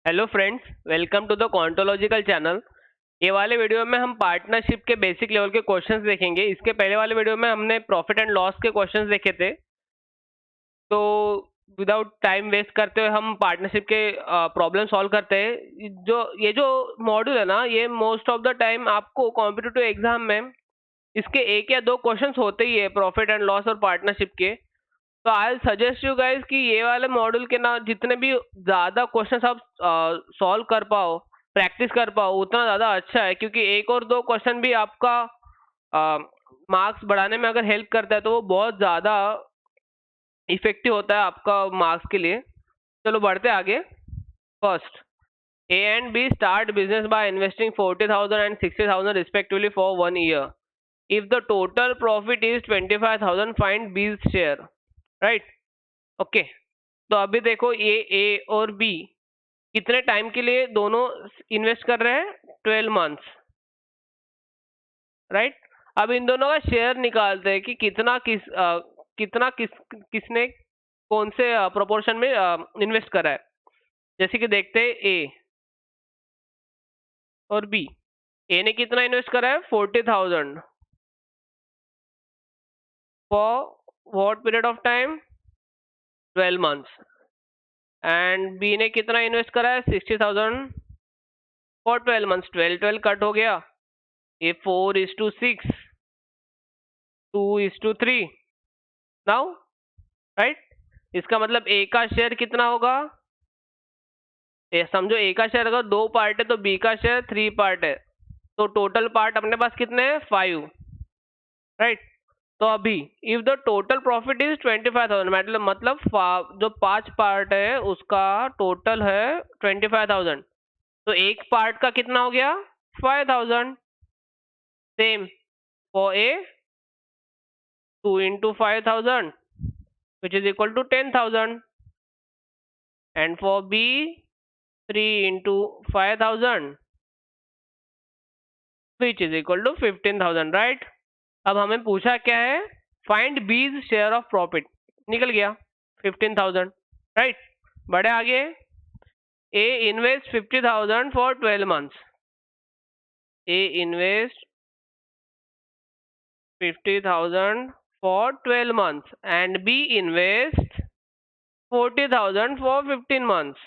Hello friends, welcome to the कॉन्टोलॉजिकल channel. ये वाले वीडियो में हम पार्टनरशिप के बेसिक लेवल के क्वेश्चंस देखेंगे। इसके पहले वाले वीडियो में हमने प्रॉफिट एंड लॉस के क्वेश्चंस देखे थे। तो विदाउट टाइम वेस्ट करते हुए हम पार्टनरशिप के प्रॉब्लम सॉल्व करते हैं। ये जो मॉड्यूल है ना, ये मोस्ट ऑफ द टाइम आपको कॉम्पिटिटिव एग्जाम में इसके एक या दो क्वेश्चंस होते ही है, प्रॉफिट एंड लॉस और पार्टनरशिप के। तो आई सजेस्ट यू गाइस कि ये वाले मॉड्यूल के ना जितने भी ज़्यादा क्वेश्चंस आप सॉल्व कर पाओ, प्रैक्टिस कर पाओ, उतना ज़्यादा अच्छा है, क्योंकि एक और दो क्वेश्चन भी आपका मार्क्स बढ़ाने में अगर हेल्प करता है तो वो बहुत ज़्यादा इफेक्टिव होता है आपका मार्क्स के लिए। चलो बढ़ते आगे। First, A and B start business by investing 40,000 and 60,000 respectively for 1 year. If the total profit is 25,000, find B's share. Right? Okay. तो अभी देखो, ये ए और बी कितने टाइम के लिए दोनों इन्वेस्ट कर रहे हैं? 12 मंथ्स। राइट। अब इन दोनों का शेयर निकालते हैं कि किसने कौन से प्रोपोर्शन में इन्वेस्ट करा है। जैसे कि देखते हैं ए और बी। ए ने कितना इन्वेस्ट करा है? 40,000 for what period of time? 12 months. And B ने कितना इन्वेस्ट करा है? 60,000 फॉर 12 मंथ्स। 12 कट हो गया, ये 4:6, 2:3 नाउ। राइट। इसका मतलब ए का शेयर कितना होगा? समझो ए का शेयर अगर 2 पार्ट है तो बी का शेयर 3 पार्ट है, तो टोटल पार्ट अपने पास कितने हैं? 5। राइट। तो अभी if the total profit is 25,000, मतलब जो 5 पार्ट है उसका टोटल है 25,000, तो एक पार्ट का कितना हो गया? 5,000। Same for a, 2 into 5,000 which is equal to 10,000, and for B 3 into 5,000 which is equal to 15,000। Right. अब हमें पूछा क्या है? फाइंड बीज शेयर ऑफ प्रॉफिट। निकल गया 15,000। राइट। बढ़े आगे। A invest 50,000 for 12 months. A invest 50,000 for 12 months and B invest 40,000 for 15 months।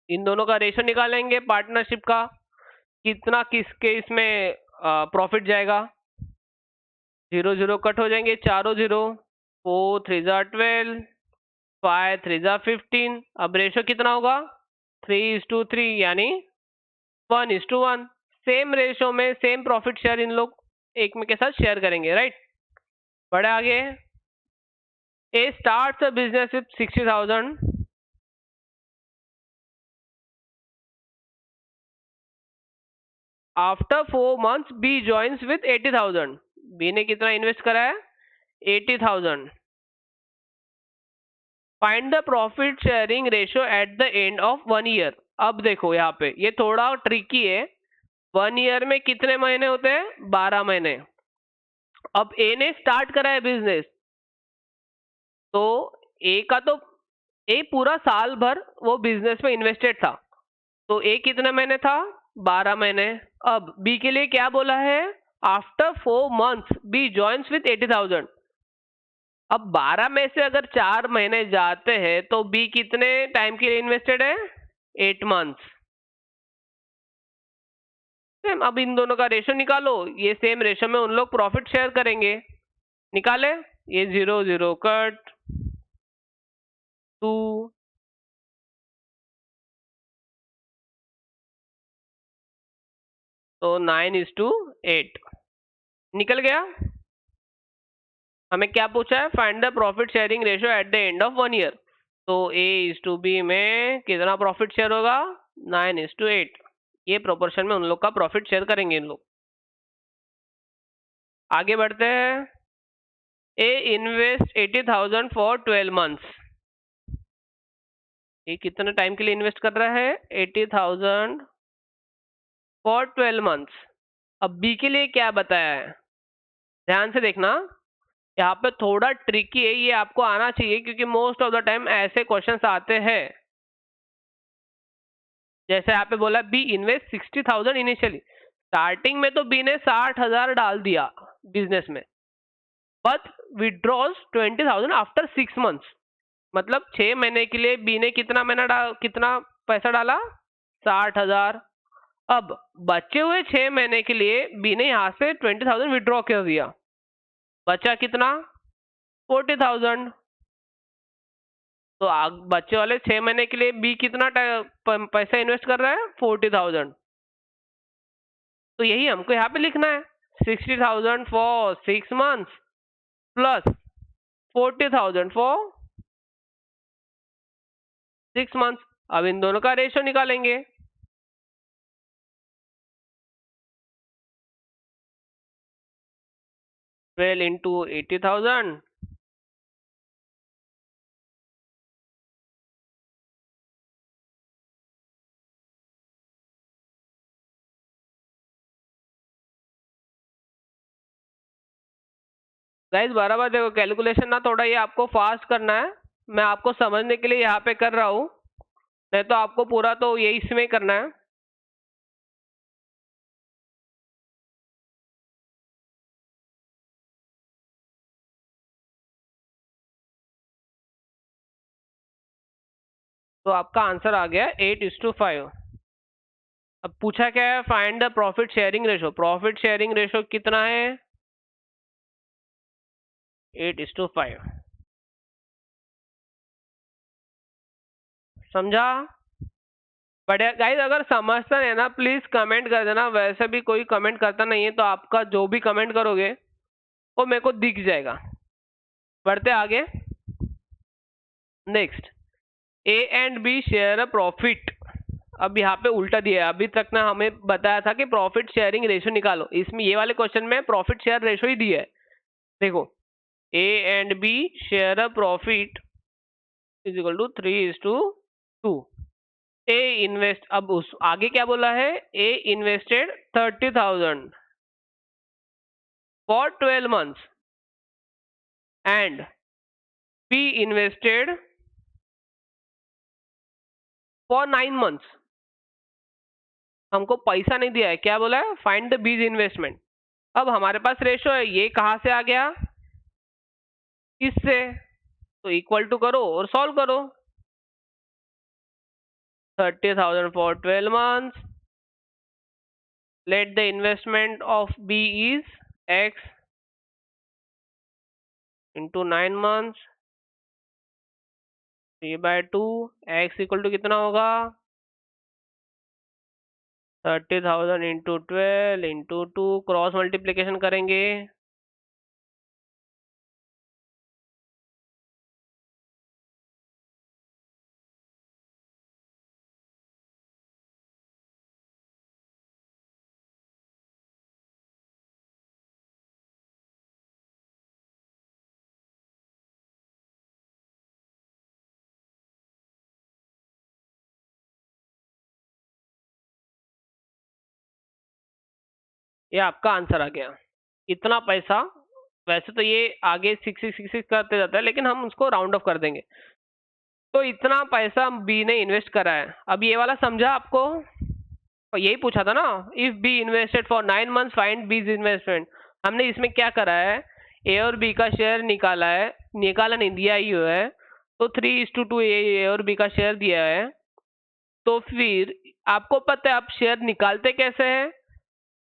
इन दोनों का रेशो निकालेंगे पार्टनरशिप का, कितना किसके इसमें प्रॉफिट जाएगा। 0 0 कट हो जाएंगे, चारों 0। 4 3 12, 5 3 15। अब रेशो कितना होगा? 3:3, यानी 1:1। सेम रेशो में सेम प्रॉफिट शेयर इन लोग एक में के साथ शेयर करेंगे। राइट। बढ़े आगे। A starts a business with 60,000. After 4 months, B joins with 80,000. B ने कितना इन्वेस्ट करा है? 80,000. Find the profit sharing ratio at the end of 1 year. अब देखो यहाँ पे ये थोड़ा ट्रिकी है। 1 ईयर में कितने महीने होते हैं? 12 महीने। अब ए ने स्टार्ट करा है बिजनेस, तो ए पूरा साल भर वो बिजनेस में इन्वेस्टेड था, तो ए कितने महीने था? 12 महीने। अब बी के लिए क्या बोला है? After 4 months B joins with 80,000। अब 12 में से अगर 4 महीने जाते हैं तो बी कितने टाइम के लिए इन्वेस्टेड है? 8 मंथ्स। सेम। अब इन दोनों का रेशो निकालो, ये सेम रेशो में उन लोग प्रॉफिट शेयर करेंगे। निकाले, ये 0 0 कट, 2 तो 9:8 निकल गया। हमें क्या पूछा है? Find the profit sharing ratio at the end of 1 year. तो A:B में कितना प्रॉफिट शेयर होगा? 9:8। ये प्रोपोर्शन में उन लोग का प्रॉफिट शेयर करेंगे इन लोग। आगे बढ़ते हैं। A invest 80,000 for 12 months. ये कितने टाइम के लिए इन्वेस्ट कर रहा है? 80,000 फॉर 12 मंथ्स। अब B के लिए क्या बताया है? ध्यान से देखना, यहाँ पे थोड़ा ट्रिकी है, ये आपको आना चाहिए क्योंकि मोस्ट ऑफ द टाइम ऐसे क्वेश्चंस आते हैं। जैसे यहाँ पे बोला बी इन्वेस्ट 60,000 इनिशियली, स्टार्टिंग में तो बी ने 60,000 डाल दिया बिजनेस में, बट विड्रॉज 20,000 आफ्टर 6 मंथ्स, मतलब 6 महीने के लिए बी ने कितना पैसा डाला, 60,000। अब बचे हुए 6 महीने के लिए बी ने यहाँ से 20,000 विड्रॉ कर दिया, बचा कितना, 40,000। तो बच्चे वाले 6 महीने के लिए बी कितना पैसा इन्वेस्ट कर रहा है, 40,000। तो यही हमको यहाँ पे लिखना है, 60,000 for 6 months plus 40,000 for 6 months. अब इन दोनों का रेशियो निकालेंगे। ट्वेल्व इंटू 80,000 गाइस, बराबर देखो कैलकुलेशन ना थोड़ा ये आपको फास्ट करना है, मैं आपको समझने के लिए यहाँ पे कर रहा हूँ, नहीं तो आपको पूरा तो यही इसमें करना है। तो आपका आंसर आ गया 8:5। अब पूछा क्या है, find the profit sharing ratio. Profit sharing ratio कितना है, 8:5। समझा? बढ़िया गाइस, अगर समझता है ना प्लीज कमेंट कर देना, वैसे भी कोई कमेंट करता नहीं है, तो आपका जो भी कमेंट करोगे वो मेरे को दिख जाएगा। बढ़ते आगे। Next, A and B share a profit. अब यहाँ पे उल्टा दिया है, अभी तक ना हमें बताया था कि प्रॉफिट शेयरिंग रेशो निकालो, इसमें ये वाले क्वेश्चन में प्रॉफिट शेयर रेशो ही दिया है। देखो, A and B share a profit is equal to 3:2। A invest, अब उस आगे क्या बोला है, A invested 30,000 for 12 months and B invested for 9 months. हमको पैसा नहीं दिया है, क्या बोला है, फाइंड द बीज इन्वेस्टमेंट। अब हमारे पास रेशो है, ये कहां से आ गया, इससे, तो इक्वल टू करो और सॉल्व करो। 30,000 for 12 months, let the investment of B is X into 9 months, 3/2, X equal to कितना होगा, 30,000 इंटू 12 इंटू 2, क्रॉस मल्टीप्लीकेशन करेंगे, ये आपका आंसर आ गया। इतना पैसा, वैसे तो ये आगे 666 करते जाता है, लेकिन हम उसको राउंड ऑफ कर देंगे। तो इतना पैसा बी ने इन्वेस्ट करा है। अब ये वाला समझा आपको, और यही पूछा था ना, if B invested for 9 months find बीज इन्वेस्टमेंट। हमने इसमें क्या करा है, ए और बी का शेयर निकाला है, निकाला नहीं दिया ही हुआ है, तो 3:2 ए और बी का शेयर दिया है। तो फिर आपको पता है आप शेयर निकालते कैसे हैं,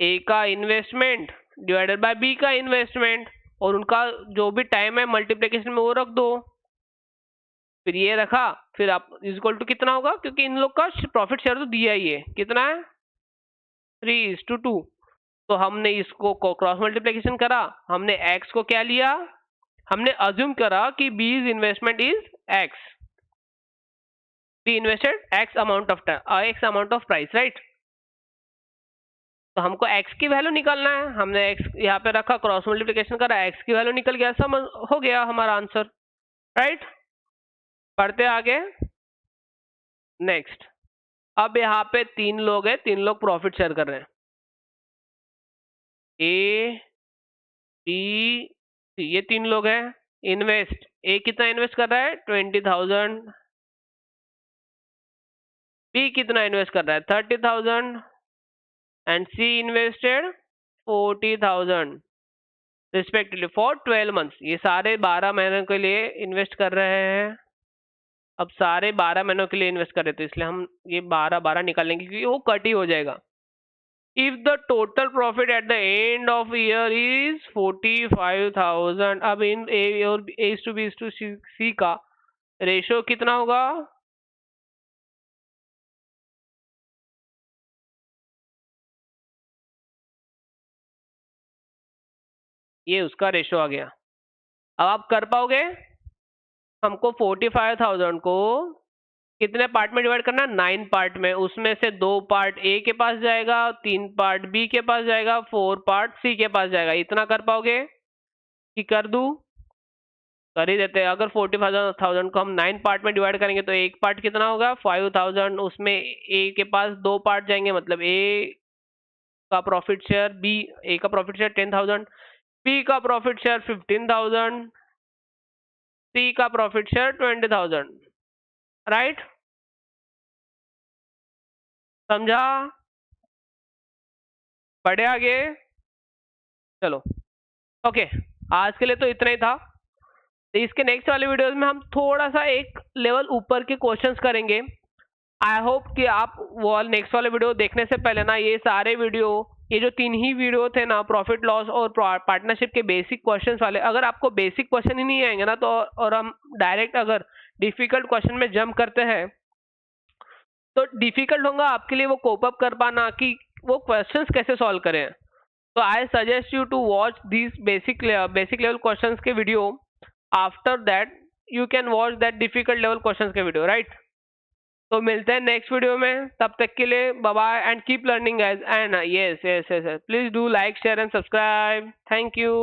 ए का इन्वेस्टमेंट डिवाइडेड बाय बी का इन्वेस्टमेंट, और उनका जो भी टाइम है मल्टीप्लिकेशन में वो रख दो, फिर ये रखा, फिर आप इक्वल टू कितना होगा, क्योंकि इन लोग का प्रॉफिट शेयर तो दिया ही है, कितना है, 3:2। तो हमने इसको क्रॉस मल्टीप्लिकेशन करा, हमने एक्स को क्या लिया, हमने अज्यूम करा कि बीज investment is x, be invested x amount of price, right. तो हमको x की वैल्यू निकालना है, हमने x यहाँ पे रखा, क्रॉस मल्टीप्लिकेशन करा, x की वैल्यू निकल गया, समझ हो गया हमारा आंसर, राइट। पढ़ते आगे। नेक्स्ट, अब यहाँ पे 3 लोग हैं, 3 लोग प्रॉफिट शेयर कर रहे हैं, ए बी सी, ये 3 लोग हैं। इन्वेस्ट, ए कितना इन्वेस्ट कर रहा है, 20,000, बी कितना इन्वेस्ट कर रहा है 30,000 and C invested 40,000 respectively for 12 months. ये सारे 12 महीनों के लिए इन्वेस्ट कर रहे हैं। अब सारे 12 महीनों के लिए इन्वेस्ट कर रहे थे, इसलिए हम ये 12 निकालेंगे क्योंकि वो कट ही हो जाएगा। If the total profit at the end of year is 45,000, अब इन ए और ए टू बी टू सी का रेशियो कितना होगा? ये उसका रेशियो आ गया। अब आप कर पाओगे? हमको 45,000 को कितने पार्ट में डिवाइड करना है? 9 पार्ट में। उसमें से 2 पार्ट ए के पास जाएगा, 3 पार्ट बी के पास जाएगा, 4 पार्ट सी के पास जाएगा। इतना कर पाओगे कि कर दूं? कर ही देते हैं। अगर 45,000 को हम 9 पार्ट में डिवाइड करेंगे तो एक पार्ट कितना होगा? 5,000। उसमें ए के पास 2 पार्ट जाएंगे, मतलब ए का प्रॉफिट शेयर बी, ए का प्रॉफिट शेयर 10,000, बी का प्रॉफिट शेयर 15,000, सी का प्रॉफिट शेयर 20,000। राइट? समझा? बढ़े आगे? चलो ओके, आज के लिए तो इतना ही था। तो इसके नेक्स्ट वाले वीडियोस में हम थोड़ा सा एक लेवल ऊपर के क्वेश्चंस करेंगे। आई होप कि आप वो नेक्स्ट वाले वीडियो देखने से पहले ना ये सारे वीडियो, ये जो 3 ही वीडियो थे ना, प्रॉफिट लॉस और पार्टनरशिप के बेसिक क्वेश्चंस वाले, अगर आपको बेसिक क्वेश्चन ही नहीं आएंगे ना तो, और हम डायरेक्ट अगर डिफिकल्ट क्वेश्चन में जंप करते हैं तो डिफिकल्ट होगा आपके लिए वो कोप अप कर पाना कि वो क्वेश्चंस कैसे सॉल्व करें। तो I suggest you to watch this basic level questions के वीडियो। After that you can watch that difficult level questions के वीडियो। राइट? तो मिलते हैं नेक्स्ट वीडियो में, तब तक के लिए bye bye and keep learning guys. And yes please do like share and subscribe. Thank you.